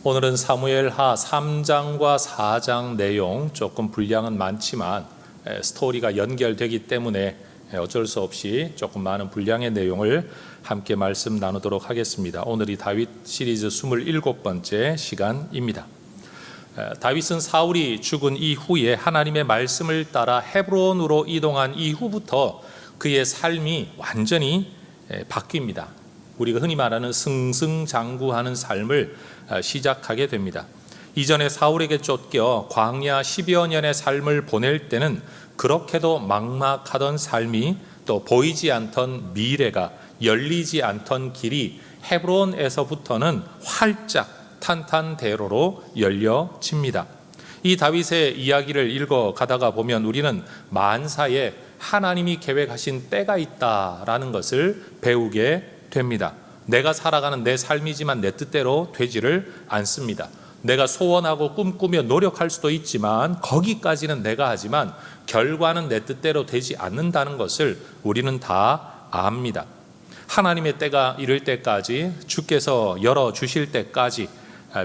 오늘은 사무엘하 3장과 4장 내용 조금 분량은 많지만 스토리가 연결되기 때문에 어쩔 수 없이 조금 많은 분량의 내용을 함께 말씀 나누도록 하겠습니다. 오늘이 다윗 시리즈 27번째 시간입니다. 다윗은 사울이 죽은 이후에 하나님의 말씀을 따라 헤브론으로 이동한 이후부터 그의 삶이 완전히 바뀝니다. 우리가 흔히 말하는 승승장구하는 삶을 시작하게 됩니다. 이전에 사울에게 쫓겨 광야 10여 년의 삶을 보낼 때는 그렇게도 막막하던 삶이 또 보이지 않던 미래가 열리지 않던 길이 헤브론에서부터는 활짝 탄탄대로로 열려집니다. 이 다윗의 이야기를 읽어가다가 보면 우리는 만사에 하나님이 계획하신 때가 있다라는 것을 배우게 됩니다. 내가 살아가는 내 삶이지만 내 뜻대로 되지를 않습니다. 내가 소원하고 꿈꾸며 노력할 수도 있지만 거기까지는 내가 하지만 결과는 내 뜻대로 되지 않는다는 것을 우리는 다 압니다. 하나님의 때가 이를 때까지, 주께서 열어주실 때까지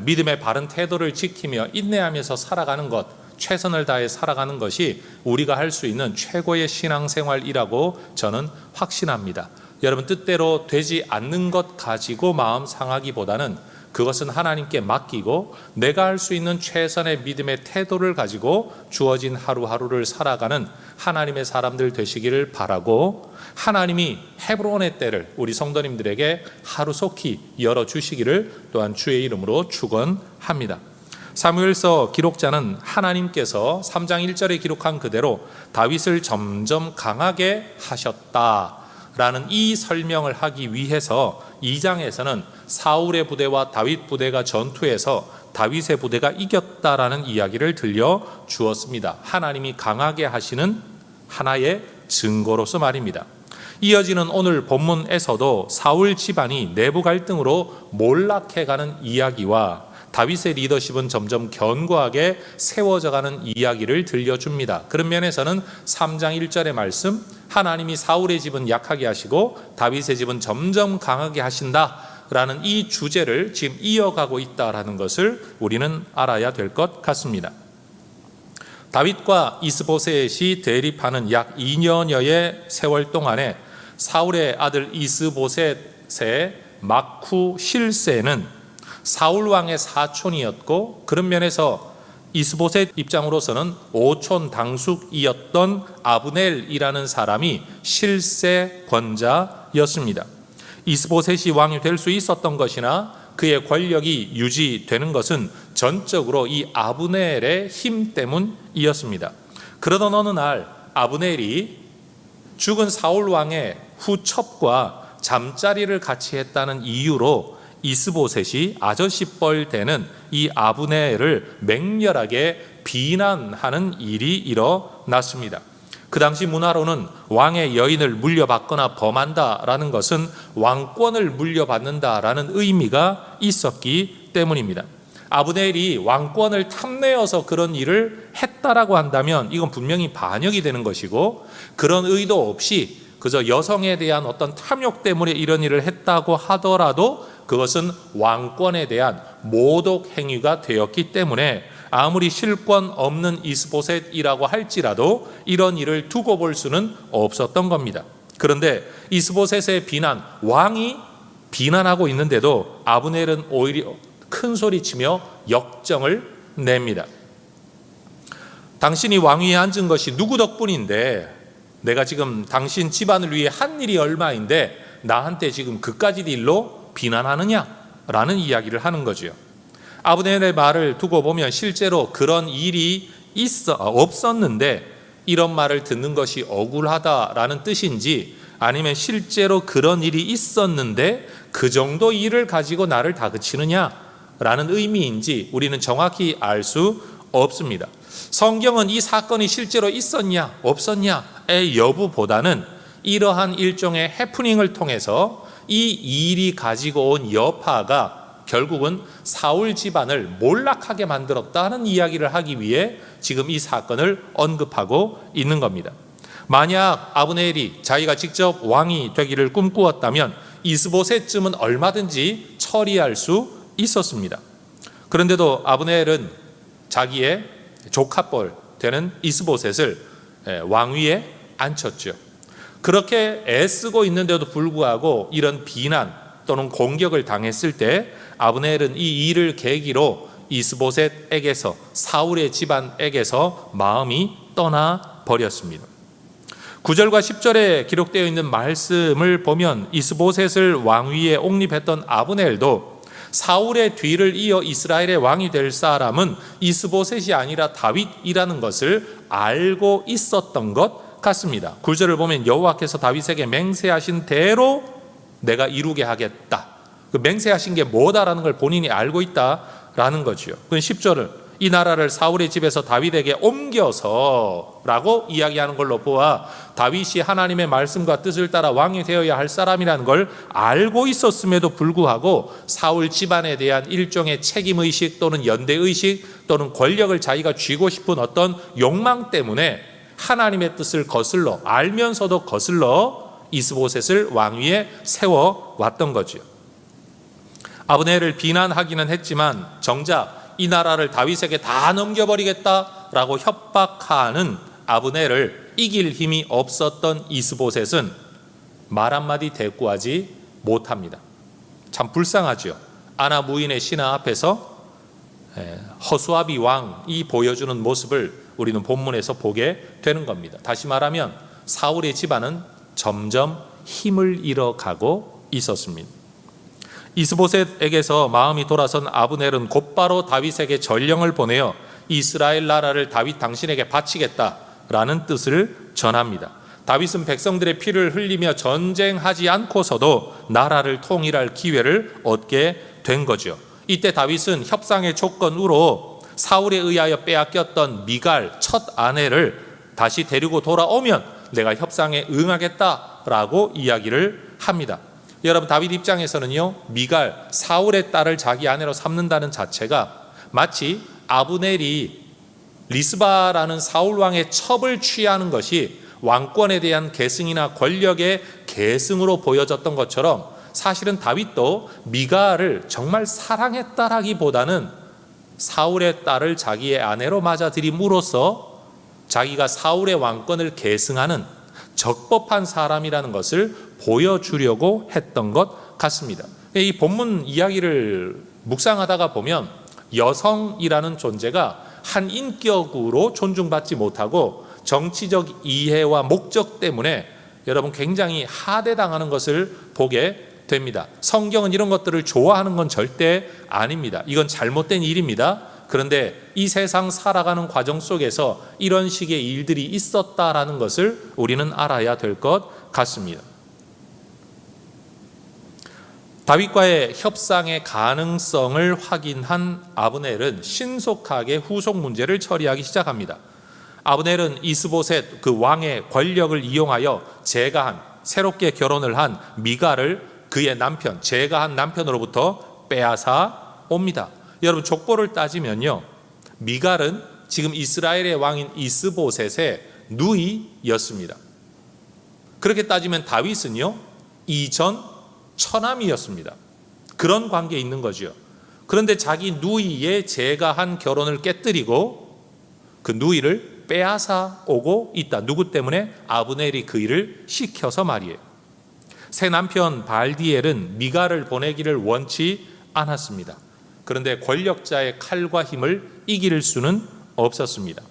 믿음의 바른 태도를 지키며 인내하면서 살아가는 것, 최선을 다해 살아가는 것이 우리가 할 수 있는 최고의 신앙생활이라고 저는 확신합니다. 여러분, 뜻대로 되지 않는 것 가지고 마음 상하기보다는 그것은 하나님께 맡기고 내가 할 수 있는 최선의 믿음의 태도를 가지고 주어진 하루하루를 살아가는 하나님의 사람들 되시기를 바라고, 하나님이 헤브론의 때를 우리 성도님들에게 하루속히 열어주시기를 또한 주의 이름으로 축원합니다. 사무엘서 기록자는 하나님께서 3장 1절에 기록한 그대로 다윗을 점점 강하게 하셨다라는 이 설명을 하기 위해서 2장에서는 사울의 부대와 다윗 부대가 전투에서 다윗의 부대가 이겼다라는 이야기를 들려주었습니다. 하나님이 강하게 하시는 하나의 증거로서 말입니다. 이어지는 오늘 본문에서도 사울 집안이 내부 갈등으로 몰락해가는 이야기와 다윗의 리더십은 점점 견고하게 세워져가는 이야기를 들려줍니다. 그런 면에서는 3장 1절의 말씀, 하나님이 사울의 집은 약하게 하시고 다윗의 집은 점점 강하게 하신다라는 이 주제를 지금 이어가고 있다라는 것을 우리는 알아야 될 것 같습니다. 다윗과 이스보셋이 대립하는 약 2년여의 세월 동안에 사울의 아들 이스보셋의 막후 실세는 사울 왕의 사촌이었고, 그런 면에서 이스보셋 입장으로서는 오촌 당숙이었던 아브넬이라는 사람이 실세 권자였습니다. 이스보셋이 왕이 될 수 있었던 것이나 그의 권력이 유지되는 것은 전적으로 이 아브넬의 힘 때문이었습니다. 그러던 어느 날 아브넬이 죽은 사울 왕의 후첩과 잠자리를 같이 했다는 이유로 이스보셋이 아저씨뻘 되는 이 아브넬을 맹렬하게 비난하는 일이 일어났습니다. 그 당시 문화로는 왕의 여인을 물려받거나 범한다라는 것은 왕권을 물려받는다라는 의미가 있었기 때문입니다. 아브넬이 왕권을 탐내어서 그런 일을 했다라고 한다면 이건 분명히 반역이 되는 것이고, 그런 의도 없이 그저 여성에 대한 어떤 탐욕 때문에 이런 일을 했다고 하더라도 그것은 왕권에 대한 모독 행위가 되었기 때문에 아무리 실권 없는 이스보셋이라고 할지라도 이런 일을 두고 볼 수는 없었던 겁니다. 그런데 이스보셋의 비난, 왕이 비난하고 있는데도 아브넬은 오히려 큰 소리치며 역정을 냅니다. 당신이 왕위에 앉은 것이 누구 덕분인데, 내가 지금 당신 집안을 위해 한 일이 얼마인데 나한테 지금 그까짓 일로 비난하느냐라는 이야기를 하는 거죠. 아브넬의 말을 두고 보면 실제로 그런 일이 없었는데 이런 말을 듣는 것이 억울하다라는 뜻인지, 아니면 실제로 그런 일이 있었는데 그 정도 일을 가지고 나를 다그치느냐라는 의미인지 우리는 정확히 알 수 없습니다. 성경은 이 사건이 실제로 있었냐 없었냐의 여부보다는 이러한 일종의 해프닝을 통해서 이 일이 가지고 온 여파가 결국은 사울 집안을 몰락하게 만들었다는 이야기를 하기 위해 지금 이 사건을 언급하고 있는 겁니다. 만약 아브넬이 자기가 직접 왕이 되기를 꿈꾸었다면 이스보셋쯤은 얼마든지 처리할 수 있었습니다. 그런데도 아브넬은 자기의 조카뻘 되는 이스보셋을 왕위에 앉혔죠. 그렇게 애쓰고 있는데도 불구하고 이런 비난 또는 공격을 당했을 때 아브넬은 이 일을 계기로 이스보셋에게서, 사울의 집안에게서 마음이 떠나 버렸습니다. 9절과 10절에 기록되어 있는 말씀을 보면 이스보셋을 왕위에 옹립했던 아브넬도 사울의 뒤를 이어 이스라엘의 왕이 될 사람은 이스보셋이 아니라 다윗이라는 것을 알고 있었던 것 같습니다. 9절을 보면 여호와께서 다윗에게 맹세하신 대로 내가 이루게 하겠다. 그 맹세하신 게 뭐다라는 걸 본인이 알고 있다라는 거죠. 그 10절을 이 나라를 사울의 집에서 다윗에게 옮겨서 라고 이야기하는 걸로 보아 다윗이 하나님의 말씀과 뜻을 따라 왕이 되어야 할 사람이라는 걸 알고 있었음에도 불구하고 사울 집안에 대한 일종의 책임의식 또는 연대의식 또는 권력을 자기가 쥐고 싶은 어떤 욕망 때문에 하나님의 뜻을 거슬러, 알면서도 거슬러 이스보셋을 왕위에 세워왔던 거죠. 아브넬을 비난하기는 했지만 정작 이 나라를 다윗에게 다 넘겨버리겠다라고 협박하는 아브넬을 이길 힘이 없었던 이스보셋은 말 한마디 대꾸하지 못합니다. 참 불쌍하죠. 아나 무인의 신하 앞에서 허수아비 왕이 보여주는 모습을 우리는 본문에서 보게 되는 겁니다. 다시 말하면 사울의 집안은 점점 힘을 잃어가고 있었습니다. 이스보셋에게서 마음이 돌아선 아브넬은 곧바로 다윗에게 전령을 보내어 이스라엘 나라를 다윗 당신에게 바치겠다라는 뜻을 전합니다. 다윗은 백성들의 피를 흘리며 전쟁하지 않고서도 나라를 통일할 기회를 얻게 된 거죠. 이때 다윗은 협상의 조건으로 사울에 의하여 빼앗겼던 미갈 첫 아내를 다시 데리고 돌아오면 내가 협상에 응하겠다라고 이야기를 합니다. 여러분, 다윗 입장에서는요, 미갈, 사울의 딸을 자기 아내로 삼는다는 자체가 마치 아브넬이 리스바라는 사울 왕의 첩을 취하는 것이 왕권에 대한 계승이나 권력의 계승으로 보여졌던 것처럼 사실은 다윗도 미갈을 정말 사랑했다라기보다는 사울의 딸을 자기의 아내로 맞아들임으로써 자기가 사울의 왕권을 계승하는 적법한 사람이라는 것을 보여주려고 했던 것 같습니다. 이 본문 이야기를 묵상하다가 보면 여성이라는 존재가 한 인격으로 존중받지 못하고 정치적 이해와 목적 때문에 여러분 굉장히 하대당하는 것을 보게 됩니다. 성경은 이런 것들을 좋아하는 건 절대 아닙니다. 이건 잘못된 일입니다. 그런데 이 세상 살아가는 과정 속에서 이런 식의 일들이 있었다라는 것을 우리는 알아야 될 것 같습니다. 다윗과의 협상의 가능성을 확인한 아브넬은 신속하게 후속 문제를 처리하기 시작합니다. 아브넬은 이스보셋 그 왕의 권력을 이용하여 새롭게 결혼을 한 미갈을 그의 남편, 제가한 남편으로부터 빼앗아 옵니다. 여러분, 족보를 따지면요, 미갈은 지금 이스라엘의 왕인 이스보셋의 누이였습니다. 그렇게 따지면 다윗은요, 이전 처남이었습니다. 그런 관계에 있는 거죠. 그런데 자기 누이의 제가한 결혼을 깨뜨리고 그 누이를 빼앗아 오고 있다. 누구 때문에? 아브넬이 그 일을 시켜서 말이에요. 새 남편 발디엘은 미갈을 보내기를 원치 않았습니다. 그런데 권력자의 칼과 힘을 이길 수는 없었습니다.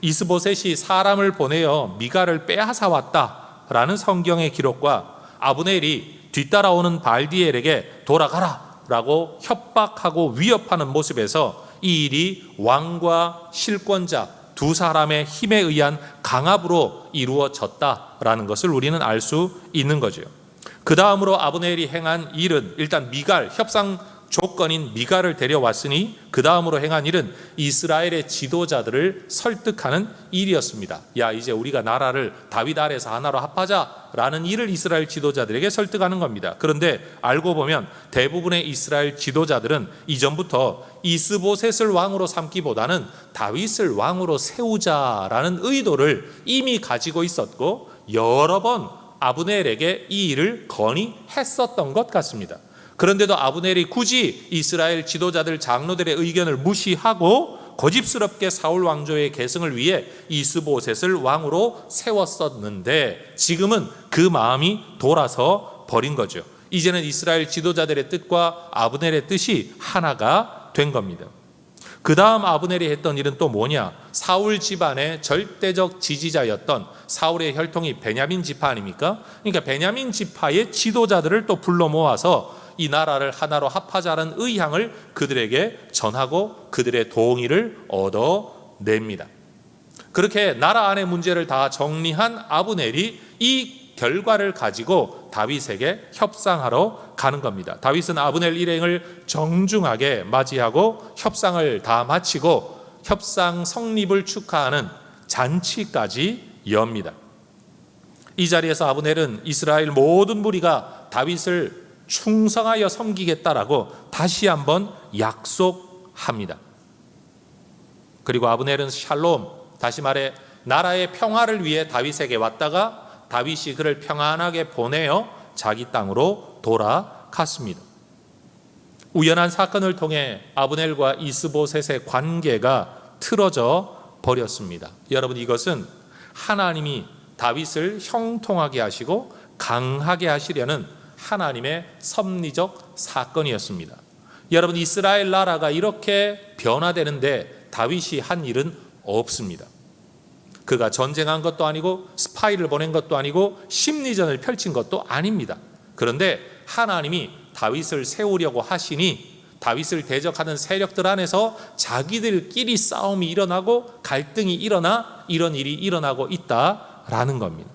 이스보셋이 사람을 보내어 미갈을 빼앗아 왔다라는 성경의 기록과 아브넬이 뒤따라오는 발디엘에게 돌아가라 라고 협박하고 위협하는 모습에서 이 일이 왕과 실권자 두 사람의 힘에 의한 강압으로 이루어졌다라는 것을 우리는 알 수 있는 거죠. 그 다음으로 아브넬이 행한 일은 일단 미갈, 협상 조건인 미갈을 데려왔으니 그 다음으로 행한 일은 이스라엘의 지도자들을 설득하는 일이었습니다. 야, 이제 우리가 나라를 다윗 아래서 하나로 합하자라는 일을 이스라엘 지도자들에게 설득하는 겁니다. 그런데 알고 보면 대부분의 이스라엘 지도자들은 이전부터 이스보셋을 왕으로 삼기보다는 다윗을 왕으로 세우자라는 의도를 이미 가지고 있었고 여러 번 아브넬에게 이 일을 건의했었던 것 같습니다. 그런데도 아브넬이 굳이 이스라엘 지도자들 장로들의 의견을 무시하고 고집스럽게 사울 왕조의 계승을 위해 이스보셋을 왕으로 세웠었는데 지금은 그 마음이 돌아서 버린 거죠. 이제는 이스라엘 지도자들의 뜻과 아브넬의 뜻이 하나가 된 겁니다. 그 다음 아브넬이 했던 일은 또 뭐냐? 사울 집안의 절대적 지지자였던 사울의 혈통이 베냐민 지파 아닙니까? 그러니까 베냐민 지파의 지도자들을 또 불러 모아서 이 나라를 하나로 합하자는 의향을 그들에게 전하고 그들의 동의를 얻어냅니다. 그렇게 나라 안의 문제를 다 정리한 아브넬이 이 결과를 가지고 다윗에게 협상하러 가는 겁니다. 다윗은 아브넬 일행을 정중하게 맞이하고 협상을 다 마치고 협상 성립을 축하하는 잔치까지 엽니다. 이 자리에서 아브넬은 이스라엘 모든 무리가 다윗을 충성하여 섬기겠다라고 다시 한번 약속합니다. 그리고 아브넬은 샬롬, 다시 말해 나라의 평화를 위해 다윗에게 왔다가 다윗이 그를 평안하게 보내어 자기 땅으로 돌아갔습니다. 우연한 사건을 통해 아브넬과 이스보셋의 관계가 틀어져 버렸습니다. 여러분, 이것은 하나님이 다윗을 형통하게 하시고 강하게 하시려는 하나님의 섭리적 사건이었습니다. 여러분, 이스라엘 나라가 이렇게 변화되는데 다윗이 한 일은 없습니다. 그가 전쟁한 것도 아니고 스파이를 보낸 것도 아니고 심리전을 펼친 것도 아닙니다. 그런데 하나님이 다윗을 세우려고 하시니 다윗을 대적하는 세력들 안에서 자기들끼리 싸움이 일어나고 갈등이 일어나 이런 일이 일어나고 있다라는 겁니다.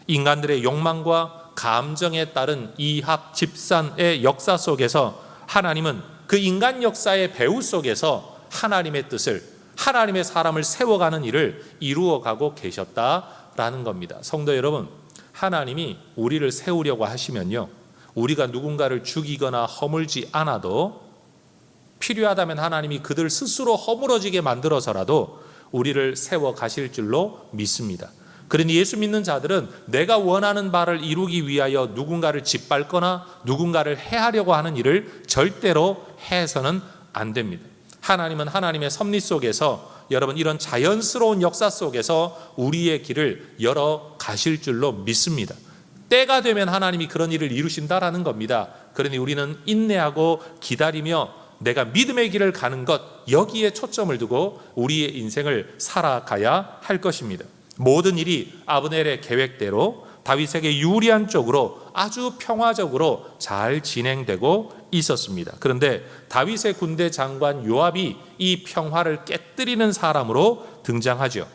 인간들의 욕망과 감정에 따른 이합 집산의 역사 속에서 하나님은 그 인간 역사의 배후 속에서 하나님의 뜻을, 하나님의 사람을 세워가는 일을 이루어가고 계셨다라는 겁니다. 성도 여러분, 하나님이 우리를 세우려고 하시면요, 우리가 누군가를 죽이거나 허물지 않아도 필요하다면 하나님이 그들 스스로 허물어지게 만들어서라도 우리를 세워가실 줄로 믿습니다. 그러니 예수 믿는 자들은 내가 원하는 바를 이루기 위하여 누군가를 짓밟거나 누군가를 해하려고 하는 일을 절대로 해서는 안 됩니다. 하나님은 하나님의 섭리 속에서 여러분 이런 자연스러운 역사 속에서 우리의 길을 열어 가실 줄로 믿습니다. 때가 되면 하나님이 그런 일을 이루신다라는 겁니다. 그러니 우리는 인내하고 기다리며 내가 믿음의 길을 가는 것, 여기에 초점을 두고 우리의 인생을 살아가야 할 것입니다. 모든 일이 아브넬의 계획대로 다윗에게 유리한 쪽으로 아주 평화적으로 잘 진행되고 있었습니다. 그런데 다윗의 군대 장관 요압이 이 평화를 깨뜨리는 사람으로 등장하죠.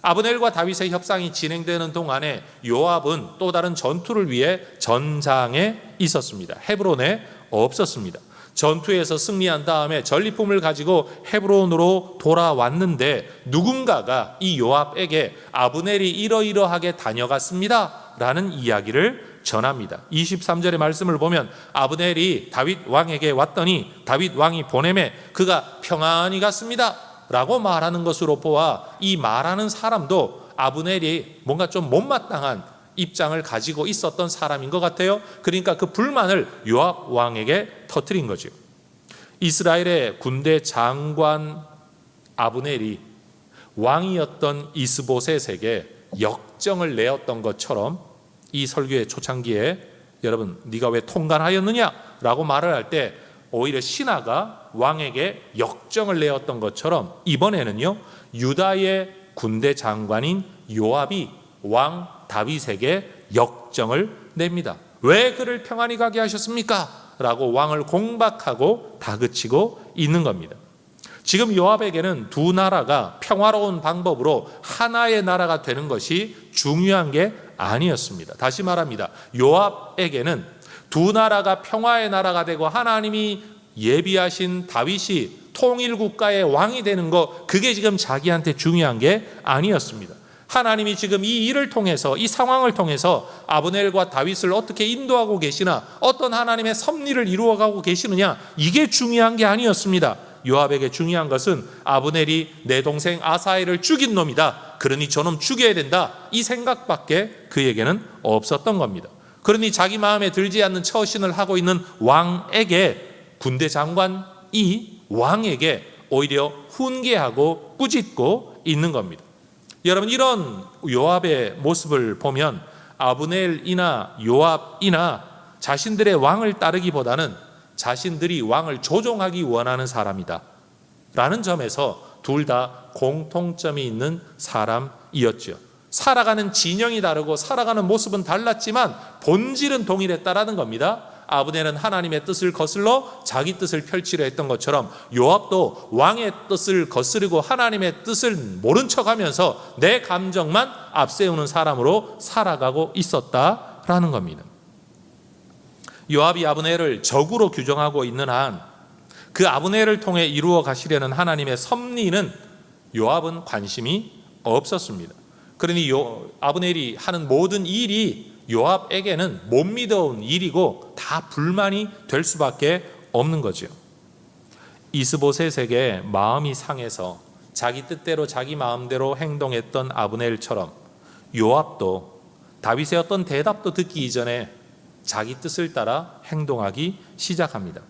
아브넬과 다윗의 협상이 진행되는 동안에 요압은 또 다른 전투를 위해 전장에 있었습니다. 헤브론에 없었습니다. 전투에서 승리한 다음에 전리품을 가지고 헤브론으로 돌아왔는데 누군가가 이 요압에게 아브넬이 이러이러하게 다녀갔습니다 라는 이야기를 전합니다. 23절의 말씀을 보면 아브넬이 다윗 왕에게 왔더니 다윗 왕이 보내매 그가 평안히 갔습니다 라고 말하는 것으로 보아 이 말하는 사람도 아브넬이 뭔가 좀 못마땅한 입장을 가지고 있었던 사람인 것 같아요. 그러니까 그 불만을 요압 왕에게 터뜨린 거죠. 이스라엘의 군대 장관 아브넬이 왕이었던 이스보셋에게 역정을 내었던 것처럼 이 설교의 초창기에 여러분 네가 왜 통관하였느냐 라고 말을 할 때 오히려 신하가 왕에게 역정을 내었던 것처럼 이번에는요 유다의 군대 장관인 요압이 왕 다윗에게 역정을 냅니다. 왜 그를 평안히 가게 하셨습니까? 라고 왕을 공박하고 다그치고 있는 겁니다. 지금 요압에게는 두 나라가 평화로운 방법으로 하나의 나라가 되는 것이 중요한 게 아니었습니다. 다시 말합니다. 요압에게는 두 나라가 평화의 나라가 되고 하나님이 예비하신 다윗이 통일국가의 왕이 되는 것, 그게 지금 자기한테 중요한 게 아니었습니다. 하나님이 지금 이 일을 통해서, 이 상황을 통해서 아브넬과 다윗을 어떻게 인도하고 계시나, 어떤 하나님의 섭리를 이루어가고 계시느냐, 이게 중요한 게 아니었습니다. 요압에게 중요한 것은 아브넬이 내 동생 아사엘을 죽인 놈이다, 그러니 저놈 죽여야 된다, 이 생각밖에 그에게는 없었던 겁니다. 그러니 자기 마음에 들지 않는 처신을 하고 있는 왕에게, 군대 장관이 왕에게 오히려 훈계하고 꾸짖고 있는 겁니다. 여러분, 이런 요압의 모습을 보면 아브넬이나 요압이나 자신들의 왕을 따르기보다는 자신들이 왕을 조종하기 원하는 사람이다 라는 점에서 둘 다 공통점이 있는 사람이었죠. 살아가는 진영이 다르고 살아가는 모습은 달랐지만 본질은 동일했다라는 겁니다. 아브넬은 하나님의 뜻을 거슬러 자기 뜻을 펼치려 했던 것처럼 요압도 왕의 뜻을 거스르고 하나님의 뜻을 모른 척하면서 내 감정만 앞세우는 사람으로 살아가고 있었다라는 겁니다. 요압이 아브넬을 적으로 규정하고 있는 한 그 아브넬을 통해 이루어 가시려는 하나님의 섭리는 요압은 관심이 없었습니다. 그러니 아브넬이 하는 모든 일이 요압에게는 못 믿어온 일이고 다 불만이 될 수밖에 없는 거죠. 이스보셋에게 마음이 상해서 자기 뜻대로 자기 마음대로 행동했던 아브넬처럼 요압도 다윗의 어떤 대답도 듣기 이전에 자기 뜻을 따라 행동하기 시작합니다.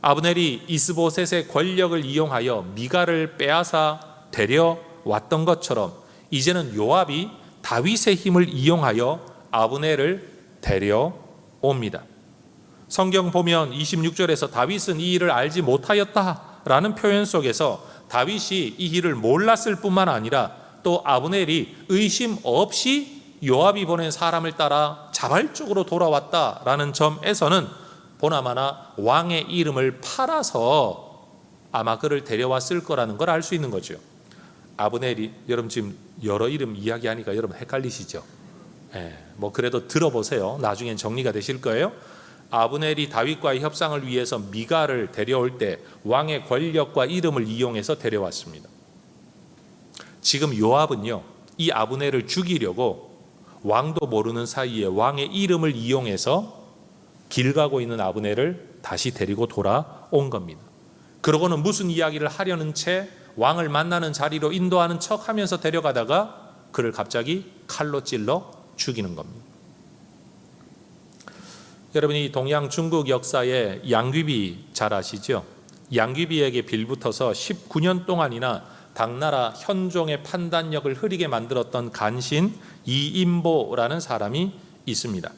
아브넬이 이스보셋의 권력을 이용하여 미갈을 빼앗아 데려왔던 것처럼 이제는 요압이 다윗의 힘을 이용하여 아브넬을 데려옵니다. 성경 보면 26절에서 다윗은 이 일을 알지 못하였다라는 표현 속에서 다윗이 이 일을 몰랐을 뿐만 아니라 또 아브넬이 의심 없이 요압이 보낸 사람을 따라 자발적으로 돌아왔다라는 점에서는 보나마나 왕의 이름을 팔아서 아마 그를 데려왔을 거라는 걸 알 수 있는 거죠. 아브넬이, 여러분 지금 여러 이름 이야기하니까 여러분 헷갈리시죠? 뭐 그래도 들어보세요. 나중엔 정리가 되실 거예요. 아브넬이 다윗과의 협상을 위해서 미갈을 데려올 때 왕의 권력과 이름을 이용해서 데려왔습니다. 지금 요압은요, 이 아브넬을 죽이려고 왕도 모르는 사이에 왕의 이름을 이용해서 길 가고 있는 아브넬을 다시 데리고 돌아온 겁니다. 그러고는 무슨 이야기를 하려는 채 왕을 만나는 자리로 인도하는 척하면서 데려가다가 그를 갑자기 칼로 찔러 죽이는 겁니다. 여러분이 동양 중국 역사에 양귀비 잘 아시죠? 양귀비에게 빌붙어서 19년 동안이나 당나라 현종의 판단력을 흐리게 만들었던 간신 이인보라는 사람이 있습니다.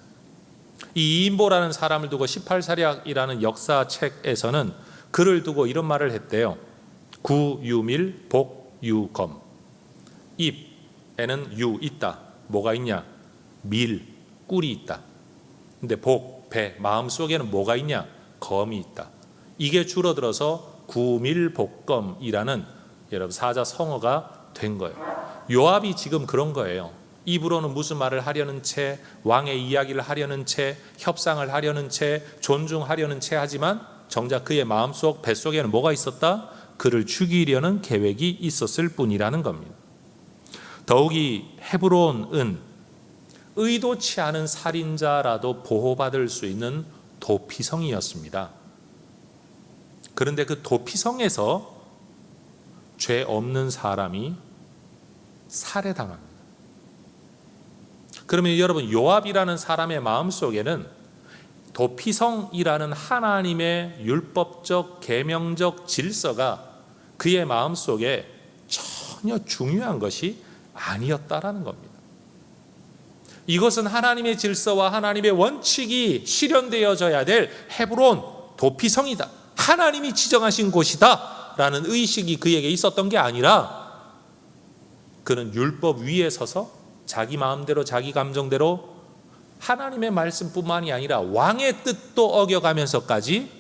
이 이인보라는 사람을 두고 18사략이라는 역사책에서는 그를 두고 이런 말을 했대요. 구유밀 복유검. 입에는 유 있다. 뭐가 있냐? 밀, 꿀이 있다. 근데 복, 배, 마음속에는 뭐가 있냐? 검이 있다. 이게 줄어들어서 구밀복검이라는 여러분 사자성어가 된 거예요. 요압이 지금 그런 거예요. 입으로는 무슨 말을 하려는 채, 왕의 이야기를 하려는 채, 협상을 하려는 채, 존중하려는 채 하지만 정작 그의 마음속, 뱃속에는 뭐가 있었다? 그를 죽이려는 계획이 있었을 뿐이라는 겁니다. 더욱이 헤브론은 의도치 않은 살인자라도 보호받을 수 있는 도피성이었습니다. 그런데 그 도피성에서 죄 없는 사람이 살해당합니다. 그러면 여러분, 요압이라는 사람의 마음속에는 도피성이라는 하나님의 율법적 계명적 질서가 그의 마음속에 전혀 중요한 것이 아니었다라는 겁니다. 이것은 하나님의 질서와 하나님의 원칙이 실현되어져야 될 헤브론 도피성이다, 하나님이 지정하신 곳이다 라는 의식이 그에게 있었던 게 아니라 그는 율법 위에 서서 자기 마음대로 자기 감정대로 하나님의 말씀뿐만이 아니라 왕의 뜻도 어겨가면서까지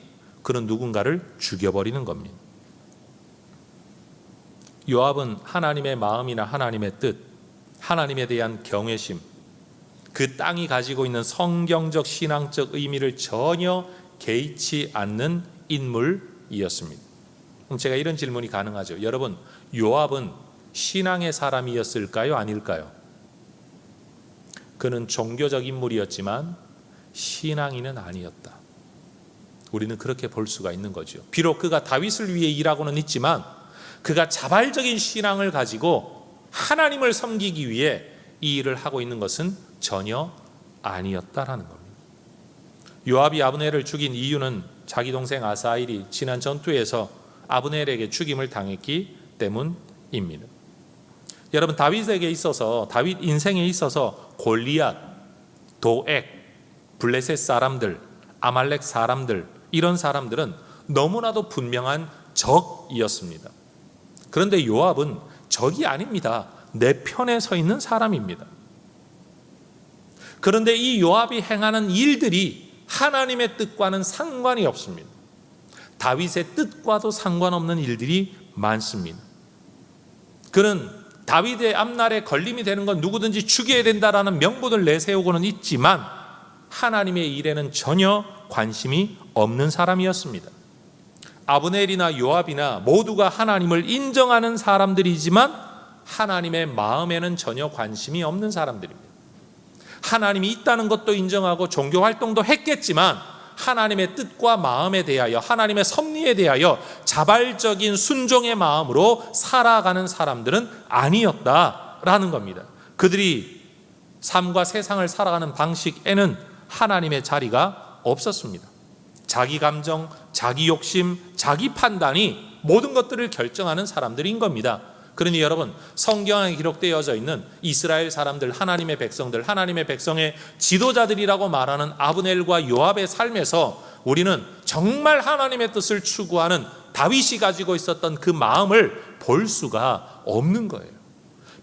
그는 누군가를 죽여버리는 겁니다. 요압은 하나님의 마음이나 하나님의 뜻, 하나님에 대한 경외심, 그 땅이 가지고 있는 성경적 신앙적 의미를 전혀 개의치 않는 인물이었습니다. 그럼 제가 이런 질문이 가능하죠. 여러분, 요압은 신앙의 사람이었을까요? 아닐까요? 그는 종교적 인물이었지만 신앙인은 아니었다. 우리는 그렇게 볼 수가 있는 거죠. 비록 그가 다윗을 위해 일하고는 있지만 그가 자발적인 신앙을 가지고 하나님을 섬기기 위해 이 일을 하고 있는 것은 전혀 아니었다라는 겁니다. 요압이 아브넬을 죽인 이유는 자기 동생 아사엘이 지난 전투에서 아브넬에게 죽임을 당했기 때문입니다. 여러분, 다윗에게 있어서, 다윗 인생에 있어서 골리앗, 도액, 블레셋 사람들, 아말렉 사람들, 이런 사람들은 너무나도 분명한 적이었습니다. 그런데 요압은 적이 아닙니다. 내 편에 서 있는 사람입니다. 그런데 이 요압이 행하는 일들이 하나님의 뜻과는 상관이 없습니다. 다윗의 뜻과도 상관없는 일들이 많습니다. 그는 다윗의 앞날에 걸림이 되는 건 누구든지 죽여야 된다라는 명분을 내세우고는 있지만 하나님의 일에는 전혀 관심이 없는 사람이었습니다. 아브넬이나 요압이나 모두가 하나님을 인정하는 사람들이지만 하나님의 마음에는 전혀 관심이 없는 사람들입니다. 하나님이 있다는 것도 인정하고 종교 활동도 했겠지만 하나님의 뜻과 마음에 대하여, 하나님의 섭리에 대하여 자발적인 순종의 마음으로 살아가는 사람들은 아니었다라는 겁니다. 그들이 삶과 세상을 살아가는 방식에는 하나님의 자리가 없었습니다. 자기 감정, 자기 욕심, 자기 판단이 모든 것들을 결정하는 사람들인 겁니다. 그러니 여러분, 성경에 기록되어져 있는 이스라엘 사람들, 하나님의 백성들, 하나님의 백성의 지도자들이라고 말하는 아브넬과 요압의 삶에서 우리는 정말 하나님의 뜻을 추구하는 다윗이 가지고 있었던 그 마음을 볼 수가 없는 거예요.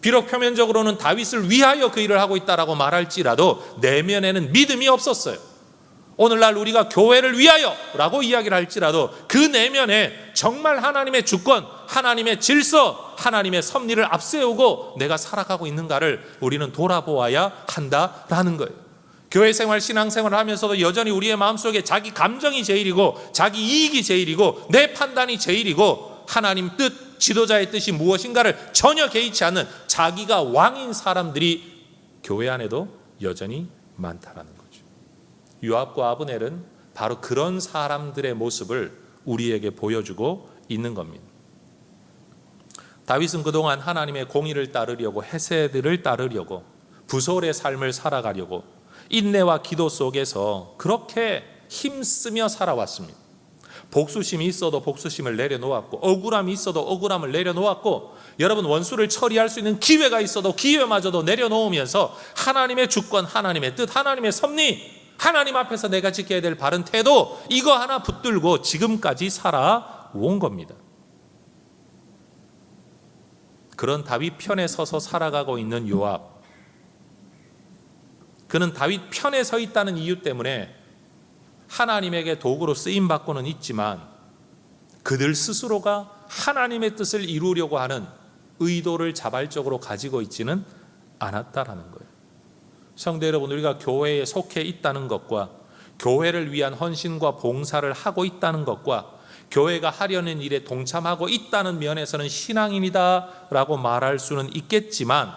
비록 표면적으로는 다윗을 위하여 그 일을 하고 있다라고 말할지라도 내면에는 믿음이 없었어요. 오늘날 우리가 교회를 위하여 라고 이야기를 할지라도 그 내면에 정말 하나님의 주권, 하나님의 질서, 하나님의 섭리를 앞세우고 내가 살아가고 있는가를 우리는 돌아보아야 한다라는 거예요. 교회 생활, 신앙생활을 하면서도 여전히 우리의 마음속에 자기 감정이 제일이고 자기 이익이 제일이고 내 판단이 제일이고 하나님 뜻, 지도자의 뜻이 무엇인가를 전혀 개의치 않는 자기가 왕인 사람들이 교회 안에도 여전히 많다라는 거예요. 요압과 아브넬은 바로 그런 사람들의 모습을 우리에게 보여주고 있는 겁니다. 다윗은 그동안 하나님의 공의를 따르려고, 헤세드를 따르려고, 부솔의 삶을 살아가려고 인내와 기도 속에서 그렇게 힘쓰며 살아왔습니다. 복수심이 있어도 복수심을 내려놓았고, 억울함이 있어도 억울함을 내려놓았고, 여러분, 원수를 처리할 수 있는 기회가 있어도 기회마저도 내려놓으면서 하나님의 주권, 하나님의 뜻, 하나님의 섭리, 하나님 앞에서 내가 지켜야 될 바른 태도, 이거 하나 붙들고 지금까지 살아온 겁니다. 그런 다윗 편에 서서 살아가고 있는 요압, 그는 다윗 편에 서 있다는 이유 때문에 하나님에게 도구로 쓰임받고는 있지만 그들 스스로가 하나님의 뜻을 이루려고 하는 의도를 자발적으로 가지고 있지는 않았다라는 거예요. 성도 여러분, 우리가 교회에 속해 있다는 것과 교회를 위한 헌신과 봉사를 하고 있다는 것과 교회가 하려는 일에 동참하고 있다는 면에서는 신앙인이다 라고 말할 수는 있겠지만,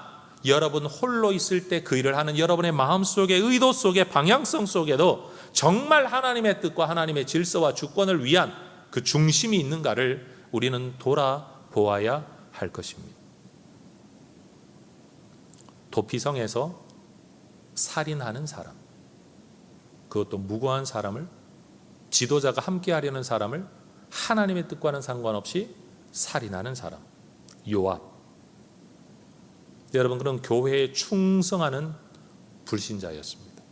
여러분 홀로 있을 때 그 일을 하는 여러분의 마음속에, 의도 속에, 방향성 속에도 정말 하나님의 뜻과 하나님의 질서와 주권을 위한 그 중심이 있는가를 우리는 돌아보아야 할 것입니다. 도피성에서 살인하는 사람, 그것도 무고한 사람을, 지도자가 함께 하려는 사람을 하나님의 뜻과는 상관없이 살인하는 사람, 요압. 여러분, 그런 교회에 충성하는 불신자였습니다.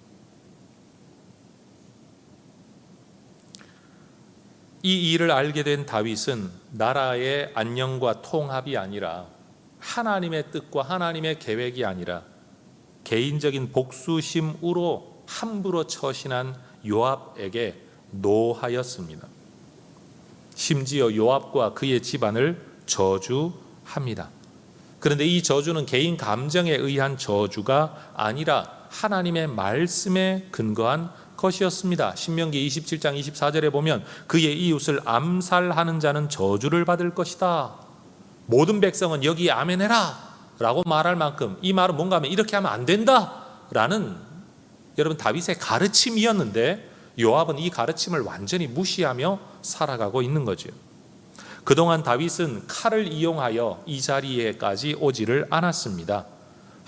이 일을 알게 된 다윗은 나라의 안녕과 통합이 아니라, 하나님의 뜻과 하나님의 계획이 아니라 개인적인 복수심으로 함부로 처신한 요압에게 노하였습니다. 심지어 요압과 그의 집안을 저주합니다. 그런데 이 저주는 개인 감정에 의한 저주가 아니라 하나님의 말씀에 근거한 것이었습니다. 신명기 27장 24절에 보면 그의 이웃을 암살하는 자는 저주를 받을 것이다. 모든 백성은 여기에 아멘해라 라고 말할 만큼, 이 말은 뭔가 하면 이렇게 하면 안 된다 라는 여러분 다윗의 가르침이었는데, 요압은 이 가르침을 완전히 무시하며 살아가고 있는 거죠. 그동안 다윗은 칼을 이용하여 이 자리에까지 오지를 않았습니다.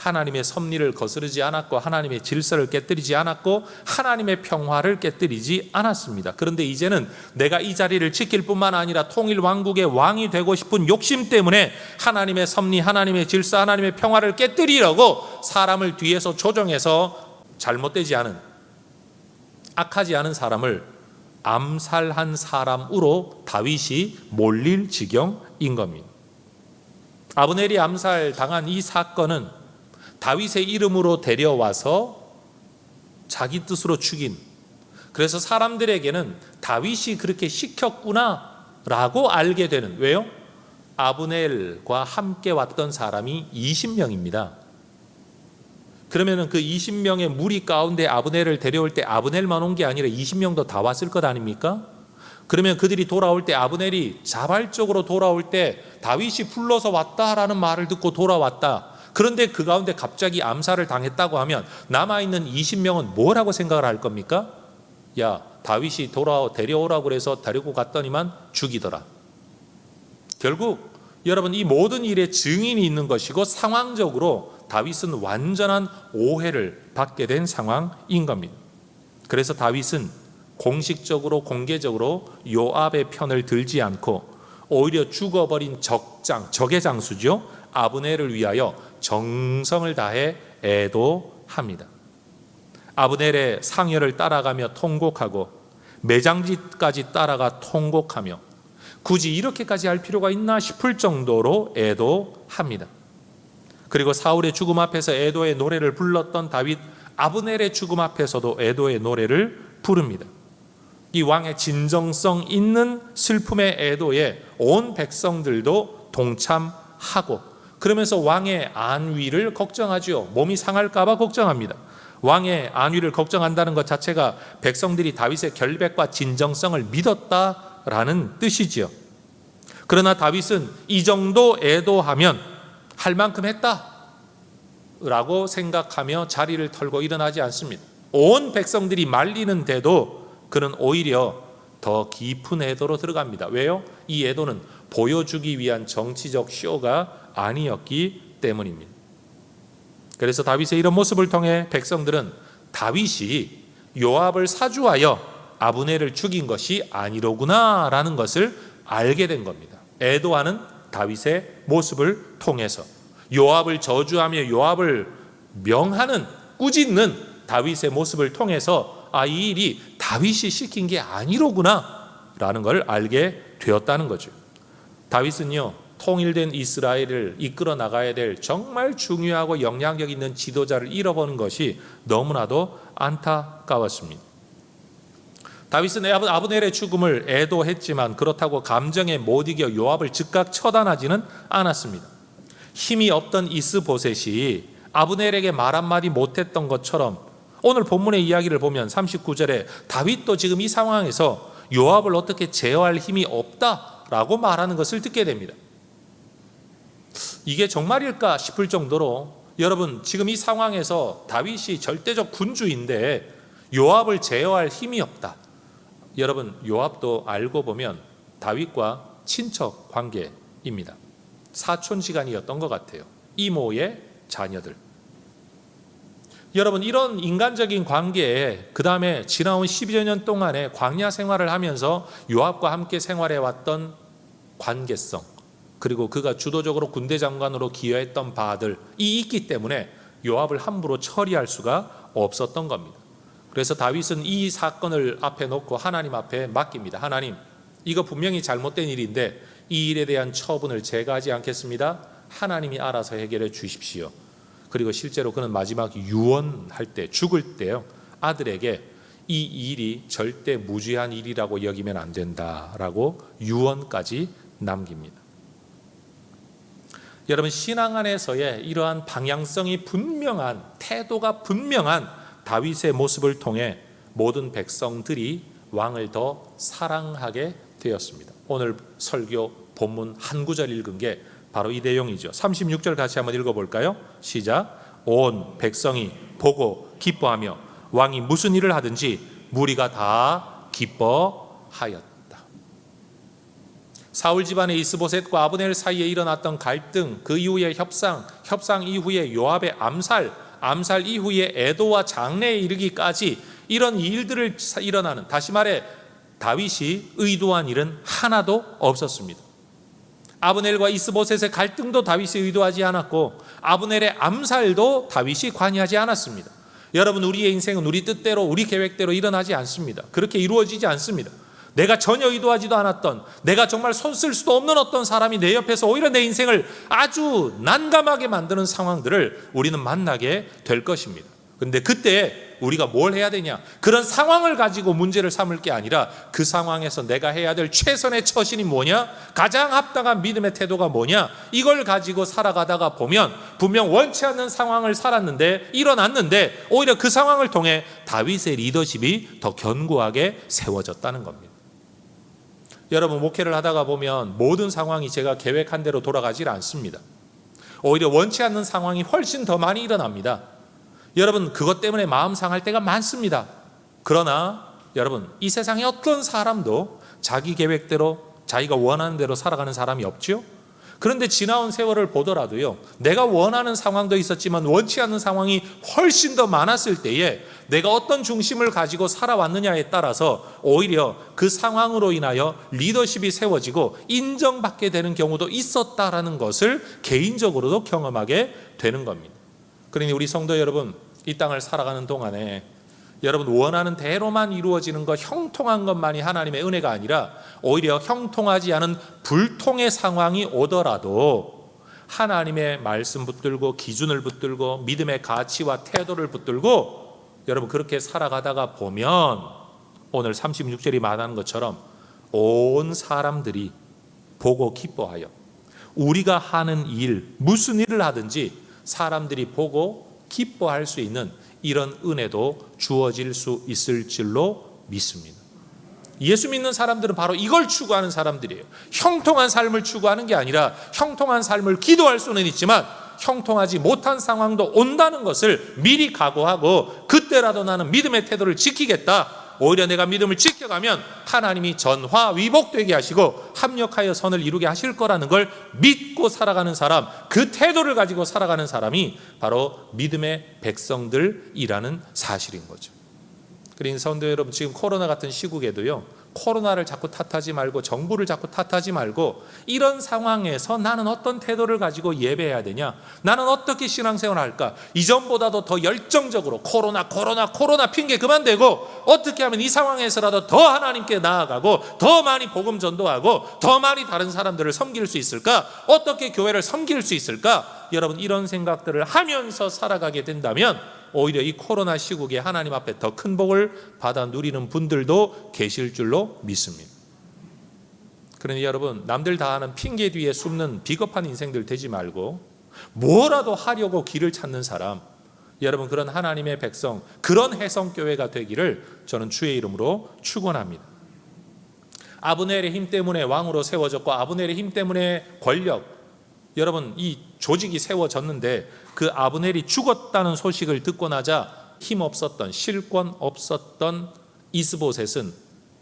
하나님의 섭리를 거스르지 않았고 하나님의 질서를 깨뜨리지 않았고 하나님의 평화를 깨뜨리지 않았습니다. 그런데 이제는 내가 이 자리를 지킬 뿐만 아니라 통일 왕국의 왕이 되고 싶은 욕심 때문에 하나님의 섭리, 하나님의 질서, 하나님의 평화를 깨뜨리려고 사람을 뒤에서 조종해서 잘못되지 않은, 악하지 않은 사람을 암살한 사람으로 다윗이 몰릴 지경인 겁니다. 아브넬이 암살당한 이 사건은 다윗의 이름으로 데려와서 자기 뜻으로 죽인, 그래서 사람들에게는 다윗이 그렇게 시켰구나 라고 알게 되는, 왜요? 아브넬과 함께 왔던 사람이 20명입니다. 그러면 그 20명의 무리 가운데 아브넬을 데려올 때 아브넬만 온 게 아니라 20명도 다 왔을 것 아닙니까? 그러면 그들이 돌아올 때, 아브넬이 자발적으로 돌아올 때 다윗이 불러서 왔다라는 말을 듣고 돌아왔다. 그런데 그 가운데 갑자기 암살을 당했다고 하면 남아있는 20명은 뭐라고 생각을 할 겁니까? 야, 다윗이 데려오라고 그래서 데리고 갔더니만 죽이더라. 결국 여러분, 이 모든 일에 증인이 있는 것이고 상황적으로 다윗은 완전한 오해를 받게 된 상황인 겁니다. 그래서 다윗은 공식적으로 공개적으로 요압의 편을 들지 않고 오히려 죽어버린 적의 장수죠, 아브넬을 위하여 정성을 다해 애도합니다. 아브넬의 상여를 따라가며 통곡하고 매장지까지 따라가 통곡하며 굳이 이렇게까지 할 필요가 있나 싶을 정도로 애도합니다. 그리고 사울의 죽음 앞에서 애도의 노래를 불렀던 다윗, 아브넬의 죽음 앞에서도 애도의 노래를 부릅니다. 이 왕의 진정성 있는 슬픔의 애도에 온 백성들도 동참하고, 그러면서 왕의 안위를 걱정하죠. 몸이 상할까 봐 걱정합니다. 왕의 안위를 걱정한다는 것 자체가 백성들이 다윗의 결백과 진정성을 믿었다라는 뜻이지요. 그러나 다윗은 이 정도 애도하면 할 만큼 했다라고 생각하며 자리를 털고 일어나지 않습니다. 온 백성들이 말리는데도 그는 오히려 더 깊은 애도로 들어갑니다. 왜요? 이 애도는 보여주기 위한 정치적 쇼가 아니었기 때문입니다. 그래서 다윗의 이런 모습을 통해 백성들은 다윗이 요압을 사주하여 아브넬을 죽인 것이 아니로구나라는 것을 알게 된 겁니다. 애도하는 다윗의 모습을 통해서, 요압을 저주하며 요압을 명하는, 꾸짖는 다윗의 모습을 통해서 이 일이 다윗이 시킨 게 아니로구나 라는 걸 알게 되었다는 거죠. 다윗은요, 통일된 이스라엘을 이끌어 나가야 될 정말 중요하고 영향력 있는 지도자를 잃어버린 것이 너무나도 안타까웠습니다. 다윗은 아브넬의 죽음을 애도했지만 그렇다고 감정에 못 이겨 요압을 즉각 처단하지는 않았습니다. 힘이 없던 이스보셋이 아브넬에게 말 한마디 못했던 것처럼 오늘 본문의 이야기를 보면 39절에 다윗도 지금 이 상황에서 요압을 어떻게 제어할 힘이 없다라고 말하는 것을 듣게 됩니다. 이게 정말일까 싶을 정도로, 여러분, 지금 이 상황에서 다윗이 절대적 군주인데 요압을 제어할 힘이 없다. 여러분, 요압도 알고 보면 다윗과 친척 관계입니다. 사촌지간이었던 것 같아요. 이모의 자녀들. 여러분, 이런 인간적인 관계에 그 다음에 지나온 12여 년 동안의 광야 생활을 하면서 요압과 함께 생활해왔던 관계성, 그리고 그가 주도적으로 군대 장관으로 기여했던 바들이 있기 때문에 요압을 함부로 처리할 수가 없었던 겁니다. 그래서 다윗은 이 사건을 앞에 놓고 하나님 앞에 맡깁니다. 하나님, 이거 분명히 잘못된 일인데 이 일에 대한 처분을 제가 하지 않겠습니다. 하나님이 알아서 해결해 주십시오. 그리고 실제로 그는 마지막 유언할 때, 죽을 때요, 아들에게 이 일이 절대 무죄한 일이라고 여기면 안 된다라고 유언까지 남깁니다. 여러분, 신앙 안에서의 이러한 방향성이 분명한, 태도가 분명한 다윗의 모습을 통해 모든 백성들이 왕을 더 사랑하게 되었습니다. 오늘 설교 본문 한 구절 읽은 게 바로 이 내용이죠. 36절 같이 한번 읽어볼까요? 시작. 온 백성이 보고 기뻐하며 왕이 무슨 일을 하든지 무리가 다 기뻐하였다. 사울 집안의 이스보셋과 아브넬 사이에 일어났던 갈등, 그 이후에 협상 이후에 요압의 암살 이후에 애도와 장래에 이르기까지 이런 일들을 일어나는, 다시 말해 다윗이 의도한 일은 하나도 없었습니다. 아브넬과 이스보셋의 갈등도 다윗이 의도하지 않았고 아브넬의 암살도 다윗이 관여하지 않았습니다. 여러분, 우리의 인생은 우리 뜻대로 우리 계획대로 일어나지 않습니다. 그렇게 이루어지지 않습니다. 내가 전혀 의도하지도 않았던, 내가 정말 손 쓸 수도 없는 어떤 사람이 내 옆에서 오히려 내 인생을 아주 난감하게 만드는 상황들을 우리는 만나게 될 것입니다. 그런데 그때 우리가 뭘 해야 되냐? 그런 상황을 가지고 문제를 삼을 게 아니라 그 상황에서 내가 해야 될 최선의 처신이 뭐냐? 가장 합당한 믿음의 태도가 뭐냐? 이걸 가지고 살아가다가 보면 분명 원치 않는 상황을 살았는데, 일어났는데 오히려 그 상황을 통해 다윗의 리더십이 더 견고하게 세워졌다는 겁니다. 여러분, 목회를 하다가 보면 모든 상황이 제가 계획한 대로 돌아가질 않습니다. 오히려 원치 않는 상황이 훨씬 더 많이 일어납니다. 여러분, 그것 때문에 마음 상할 때가 많습니다. 그러나 여러분, 이 세상에 어떤 사람도 자기 계획대로 자기가 원하는 대로 살아가는 사람이 없죠. 그런데 지나온 세월을 보더라도요, 내가 원하는 상황도 있었지만 원치 않는 상황이 훨씬 더 많았을 때에 내가 어떤 중심을 가지고 살아왔느냐에 따라서 오히려 그 상황으로 인하여 리더십이 세워지고 인정받게 되는 경우도 있었다라는 것을 개인적으로도 경험하게 되는 겁니다. 그러니 우리 성도 여러분, 이 땅을 살아가는 동안에 여러분, 원하는 대로만 이루어지는 것, 형통한 것만이 하나님의 은혜가 아니라 오히려 형통하지 않은 불통의 상황이 오더라도 하나님의 말씀 붙들고 기준을 붙들고 믿음의 가치와 태도를 붙들고 여러분, 그렇게 살아가다가 보면 오늘 36절이 말하는 것처럼 온 사람들이 보고 기뻐하여, 우리가 하는 일, 무슨 일을 하든지 사람들이 보고 기뻐할 수 있는 이런 은혜도 주어질 수 있을 줄로 믿습니다. 예수 믿는 사람들은 바로 이걸 추구하는 사람들이에요. 형통한 삶을 추구하는 게 아니라 형통한 삶을 기도할 수는 있지만 형통하지 못한 상황도 온다는 것을 미리 각오하고 그때라도 나는 믿음의 태도를 지키겠다. 오히려 내가 믿음을 지켜가면 하나님이 전화위복되게 하시고 합력하여 선을 이루게 하실 거라는 걸 믿고 살아가는 사람, 그 태도를 가지고 살아가는 사람이 바로 믿음의 백성들이라는 사실인 거죠. 그러니 성도 여러분, 지금 코로나 같은 시국에도요, 코로나를 자꾸 탓하지 말고 정부를 자꾸 탓하지 말고 이런 상황에서 나는 어떤 태도를 가지고 예배해야 되냐, 나는 어떻게 신앙생활을 할까, 이전보다도 더 열정적으로 코로나 핑계 그만 대고 어떻게 하면 이 상황에서라도 더 하나님께 나아가고 더 많이 복음 전도하고 더 많이 다른 사람들을 섬길 수 있을까, 어떻게 교회를 섬길 수 있을까, 여러분, 이런 생각들을 하면서 살아가게 된다면 오히려 이 코로나 시국에 하나님 앞에 더 큰 복을 받아 누리는 분들도 계실 줄로 믿습니다. 그러니 여러분, 남들 다 하는 핑계 뒤에 숨는 비겁한 인생들 되지 말고 뭐라도 하려고 길을 찾는 사람, 여러분, 그런 하나님의 백성, 그런 해성교회가 되기를 저는 주의 이름으로 축원합니다. 아브넬의 힘 때문에 왕으로 세워졌고 아브넬의 힘 때문에 권력, 여러분, 이 조직이 세워졌는데 그 아브넬이 죽었다는 소식을 듣고 나자 힘없었던, 실권 없었던 이스보셋은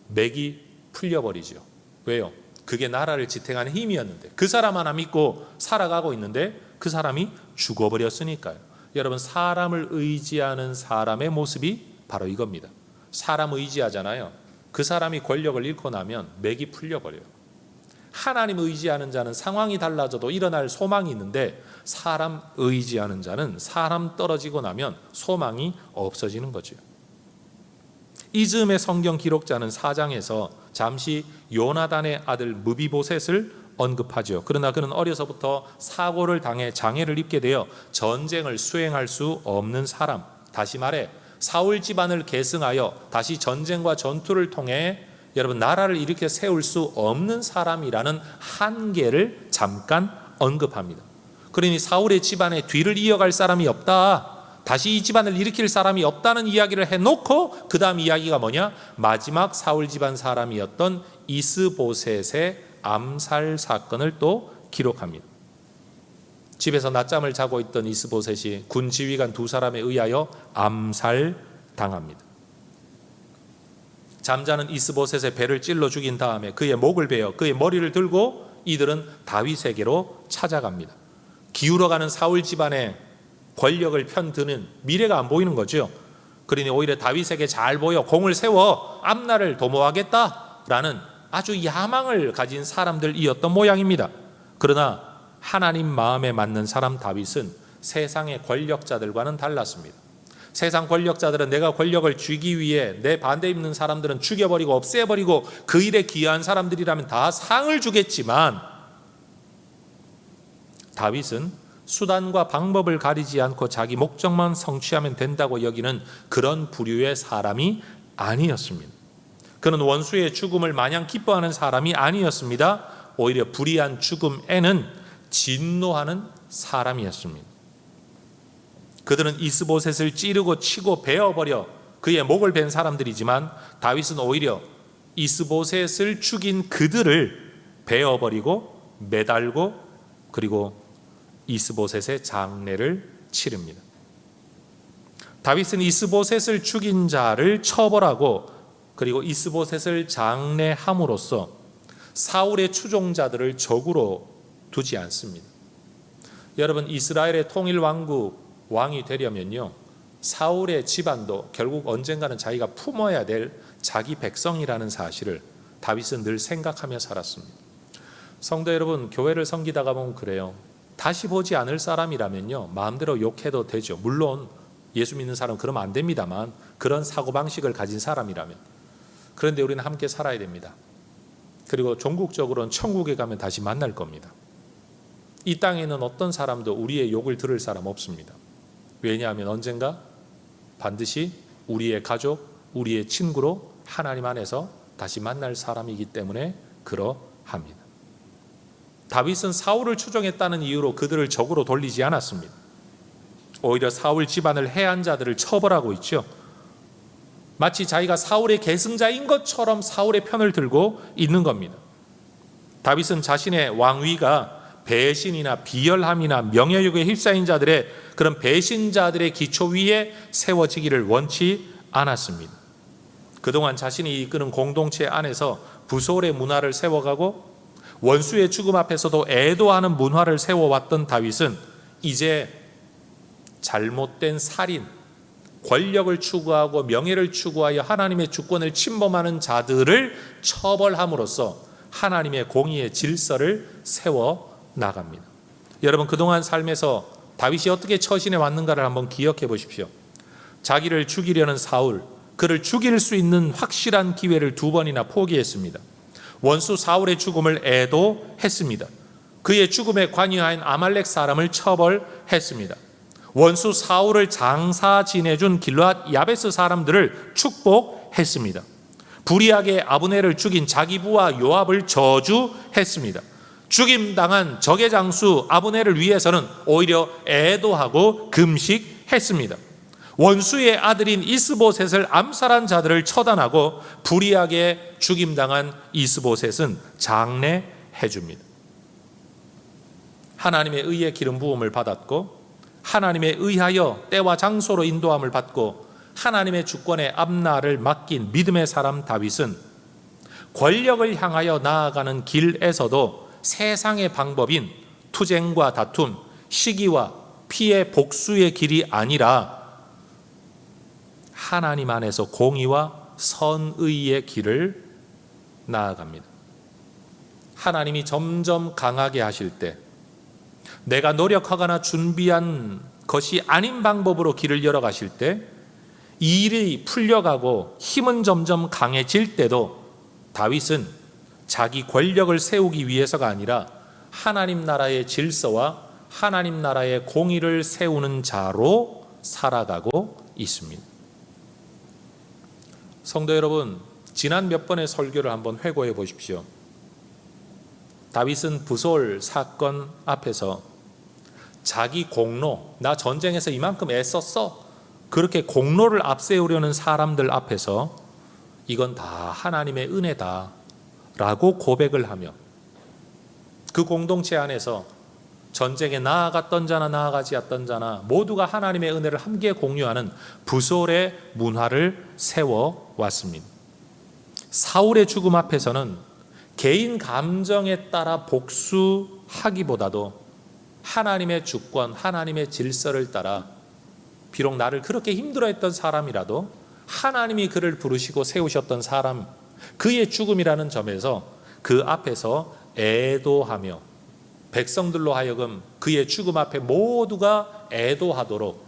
맥이 풀려버리죠. 왜요? 그게 나라를 지탱하는 힘이었는데, 그 사람 하나 믿고 살아가고 있는데 그 사람이 죽어버렸으니까요. 여러분, 사람을 의지하는 사람의 모습이 바로 이겁니다. 사람 의지하잖아요. 그 사람이 권력을 잃고 나면 맥이 풀려버려요. 하나님 의지하는 자는 상황이 달라져도 일어날 소망이 있는데 사람 의지하는 자는 사람 떨어지고 나면 소망이 없어지는 거죠. 이 즈음에 성경 기록자는 4장에서 잠시 요나단의 아들 무비보셋을 언급하죠. 그러나 그는 어려서부터 사고를 당해 장애를 입게 되어 전쟁을 수행할 수 없는 사람, 다시 말해 사울 집안을 계승하여 다시 전쟁과 전투를 통해 여러분, 나라를 일으켜 세울 수 없는 사람이라는 한계를 잠깐 언급합니다. 그러니 사울의 집안의 뒤를 이어갈 사람이 없다, 다시 이 집안을 일으킬 사람이 없다는 이야기를 해놓고 그 다음 이야기가 뭐냐, 마지막 사울 집안 사람이었던 이스보셋의 암살 사건을 또 기록합니다. 집에서 낮잠을 자고 있던 이스보셋이 군 지휘관 2사람에 의하여 암살당합니다. 잠자는 이스보셋의 배를 찔러 죽인 다음에 그의 목을 베어 그의 머리를 들고 이들은 다윗에게로 찾아갑니다. 기울어가는 사울 집안의 권력을 편드는 미래가 안 보이는 거죠. 그러니 오히려 다윗에게 잘 보여 공을 세워 암날을 도모하겠다라는 아주 야망을 가진 사람들이었던 모양입니다. 그러나 하나님 마음에 맞는 사람 다윗은 세상의 권력자들과는 달랐습니다. 세상 권력자들은 내가 권력을 쥐기 위해 내 반대 있는 사람들은 죽여버리고 없애버리고 그 일에 기여한 사람들이라면 다 상을 주겠지만, 다윗은 수단과 방법을 가리지 않고 자기 목적만 성취하면 된다고 여기는 그런 부류의 사람이 아니었습니다. 그는 원수의 죽음을 마냥 기뻐하는 사람이 아니었습니다. 오히려 불의한 죽음에는 진노하는 사람이었습니다. 그들은 이스보셋을 찌르고 치고 베어버려 그의 목을 벤 사람들이지만, 다윗은 오히려 이스보셋을 죽인 그들을 베어버리고 매달고 그리고 이스보셋의 장례를 치릅니다. 다윗은 이스보셋을 죽인 자를 처벌하고 그리고 이스보셋을 장례함으로써 사울의 추종자들을 적으로 두지 않습니다. 여러분, 이스라엘의 통일 왕이 되려면요, 사울의 집안도 결국 언젠가는 자기가 품어야 될 자기 백성이라는 사실을 다윗은 늘 생각하며 살았습니다. 성도 여러분, 교회를 섬기다가 보면 그래요. 다시 보지 않을 사람이라면요, 마음대로 욕해도 되죠. 물론 예수 믿는 사람은 그러면 안 됩니다만, 그런 사고방식을 가진 사람이라면. 그런데 우리는 함께 살아야 됩니다. 그리고 종국적으로는 천국에 가면 다시 만날 겁니다. 이 땅에는 어떤 사람도 우리의 욕을 들을 사람 없습니다. 왜냐하면 언젠가 반드시 우리의 가족, 우리의 친구로 하나님 안에서 다시 만날 사람이기 때문에 그러합니다. 다윗은 사울을 추종했다는 이유로 그들을 적으로 돌리지 않았습니다. 오히려 사울 집안을 해한 자들을 처벌하고 있죠. 마치 자기가 사울의 계승자인 것처럼 사울의 편을 들고 있는 겁니다. 다윗은 자신의 왕위가 배신이나 비열함이나 명예욕에 휩싸인 자들의 그런 배신자들의 기초 위에 세워지기를 원치 않았습니다. 그동안 자신이 이끄는 공동체 안에서 부솔의 문화를 세워가고 원수의 죽음 앞에서도 애도하는 문화를 세워왔던 다윗은 이제 잘못된 살인, 권력을 추구하고 명예를 추구하여 하나님의 주권을 침범하는 자들을 처벌함으로써 하나님의 공의의 질서를 세워 나갑니다. 여러분, 그동안 삶에서 다윗이 어떻게 처신해 왔는가를 한번 기억해 보십시오. 자기를 죽이려는 사울, 그를 죽일 수 있는 확실한 기회를 2번이나 포기했습니다. 원수 사울의 죽음을 애도했습니다. 그의 죽음에 관여한 아말렉 사람을 처벌했습니다. 원수 사울을 장사 지내준 길르앗 야베스 사람들을 축복했습니다. 불의하게 아브넬을 죽인 자기 부하 요압을 저주했습니다. 죽임당한 적의 장수 아브넬을 위해서는 오히려 애도하고 금식했습니다. 원수의 아들인 이스보셋을 암살한 자들을 처단하고 불의하게 죽임당한 이스보셋은 장례해 줍니다. 하나님의 의의 기름 부음을 받았고 하나님에 의하여 때와 장소로 인도함을 받고 하나님의 주권의 앞날을 맡긴 믿음의 사람 다윗은 권력을 향하여 나아가는 길에서도 세상의 방법인 투쟁과 다툼, 시기와 피해 복수의 길이 아니라 하나님 안에서 공의와 선의의 길을 나아갑니다. 하나님이 점점 강하게 하실 때, 내가 노력하거나 준비한 것이 아닌 방법으로 길을 열어가실 때, 일이 풀려가고 힘은 점점 강해질 때도 다윗은 자기 권력을 세우기 위해서가 아니라 하나님 나라의 질서와 하나님 나라의 공의를 세우는 자로 살아가고 있습니다. 성도 여러분, 지난 몇 번의 설교를 한번 회고해 보십시오. 다윗은 부솔 사건 앞에서 자기 공로, 나 전쟁에서 이만큼 애썼어, 그렇게 공로를 앞세우려는 사람들 앞에서 이건 다 하나님의 은혜다 라고 고백을 하며 그 공동체 안에서 전쟁에 나아갔던 자나 나아가지 않던 자나 모두가 하나님의 은혜를 함께 공유하는 부솔의 문화를 세워왔습니다. 사울의 죽음 앞에서는 개인 감정에 따라 복수하기보다도 하나님의 주권, 하나님의 질서를 따라 비록 나를 그렇게 힘들어했던 사람이라도 하나님이 그를 부르시고 세우셨던 사람, 그의 죽음이라는 점에서 그 앞에서 애도하며 백성들로 하여금 그의 죽음 앞에 모두가 애도하도록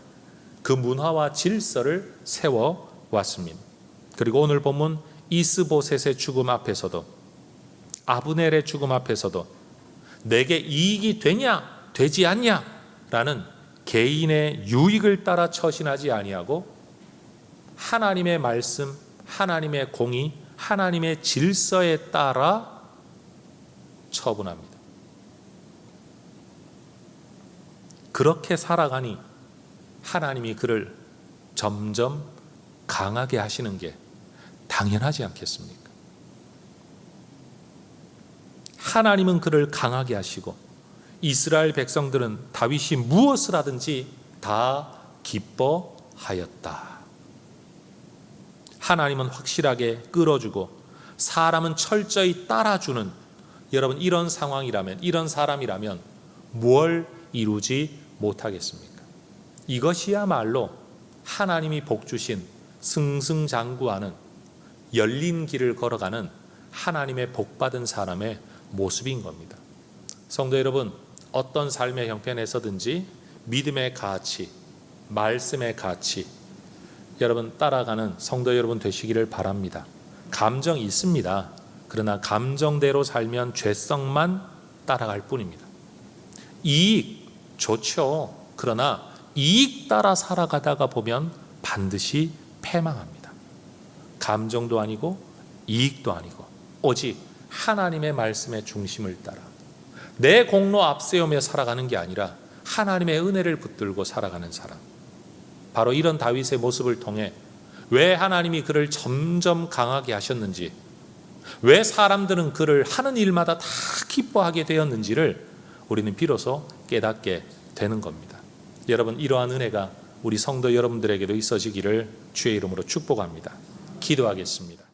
그 문화와 질서를 세워왔습니다. 그리고 오늘 본문 이스보셋의 죽음 앞에서도, 아브넬의 죽음 앞에서도 내게 이익이 되냐 되지 않냐 라는 개인의 유익을 따라 처신하지 아니하고 하나님의 말씀, 하나님의 공의, 하나님의 질서에 따라 처분합니다. 그렇게 살아가니 하나님이 그를 점점 강하게 하시는 게 당연하지 않겠습니까? 하나님은 그를 강하게 하시고 이스라엘 백성들은 다윗이 무엇을 하든지 다 기뻐하였다. 하나님은 확실하게 끌어주고 사람은 철저히 따라주는, 여러분 이런 상황이라면, 이런 사람이라면 뭘 이루지 못하겠습니까? 이것이야말로 하나님이 복주신 승승장구하는 열린 길을 걸어가는 하나님의 복받은 사람의 모습인 겁니다. 성도 여러분, 어떤 삶의 형편에서든지 믿음의 가치, 말씀의 가치, 여러분 따라가는 성도 여러분 되시기를 바랍니다. 감정이 있습니다. 그러나 감정대로 살면 죄성만 따라갈 뿐입니다. 이익 좋죠. 그러나 이익 따라 살아가다가 보면 반드시 패망합니다. 감정도 아니고 이익도 아니고 오직 하나님의 말씀의 중심을 따라 내 공로 앞세우며 살아가는 게 아니라 하나님의 은혜를 붙들고 살아가는 사람, 바로 이런 다윗의 모습을 통해 왜 하나님이 그를 점점 강하게 하셨는지, 왜 사람들은 그를 하는 일마다 다 기뻐하게 되었는지를 우리는 비로소 깨닫게 되는 겁니다. 여러분, 이러한 은혜가 우리 성도 여러분들에게도 있어지기를 주의 이름으로 축복합니다. 기도하겠습니다.